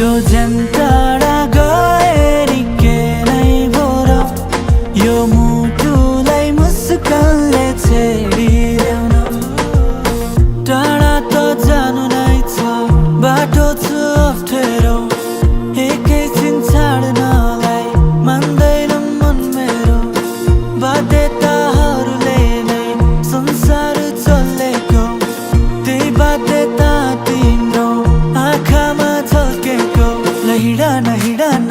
यो झन् टाढा गएरी के नै भो र यो मुटुलाई मुस्कानले छेडिदेऊ न। टाढा त जानु नै छ बाटो छ अप्ठ्यारो एकैछिन छाड्नलाई मान्दैन मन मेरो। बाध्यताहरूले नै संसार चलेको त्यही बाध्यता तिम्रो आँखामा झल्केको। ल हिँडन हिँडन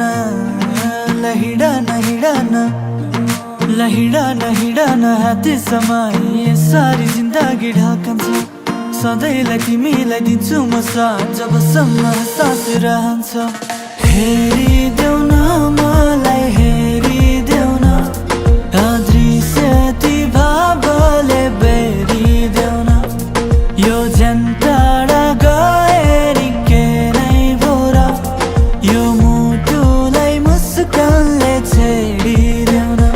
ल हिँडन हिँडन ल हिँडन हिँडन हाते समाए सारी जिन्दगी ढाकन्छ। सधैँलाई तिमीलाई दिन्छु म साथ जबसम्म सास रहन्छ। हेरिदेऊ न मलाई हेरिदेऊ न अदृश्य ती भावले बेरिदेऊ न। यो झन् टाढा गएरी के नै भो र यो मुटुलाई मुस्कानले छेडिदेऊ न।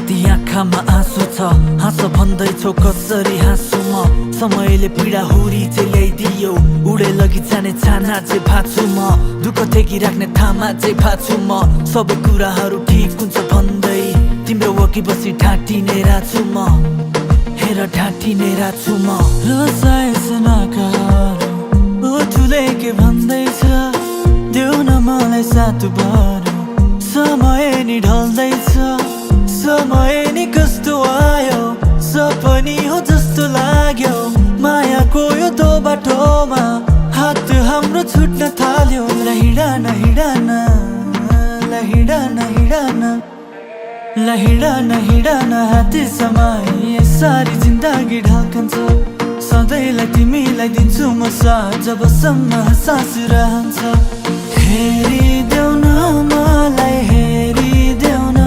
ती आँखामा आँसु छ हाँस भन्दैछौ कसरी हाँसु म। समयले पीडा हुरी चाहिँ ल्याइदियो उडे लगी जाने छाना चाहिँ भाछु म। दुःख थेकी राख्ने थामा चाहिँ भाछु म। सबै कुराहरू ठिक हुन्छ भन्दै तिम्रो वकी बसी ढाँटिने राछु म। हेर ढाँटिने राछु म। ठुले के भन्दैछ देऊ न मलाई साथ भर। समय नि ढल्दैछ समय नि कस्तो आयो सपनी हो जस्तो लाग्यो। मायाको यो दो बाटोमा हात हाम्रो छुट्न थाल्यो। ल हिँडन हिँडन ल हिँडन हिँडन ल हिँडन हिँडन हाते समाए सारी जिन्दगी ढाकन्छ। सधैँलाई तिमीलाई दिन्छु म साथ जबसम्म सास रहन्छ। हेरिदेऊ न मलाई हेरिदेऊ न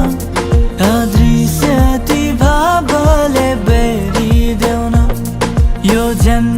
अदृश्य ती भावले बेरिदेऊ न। यो झन्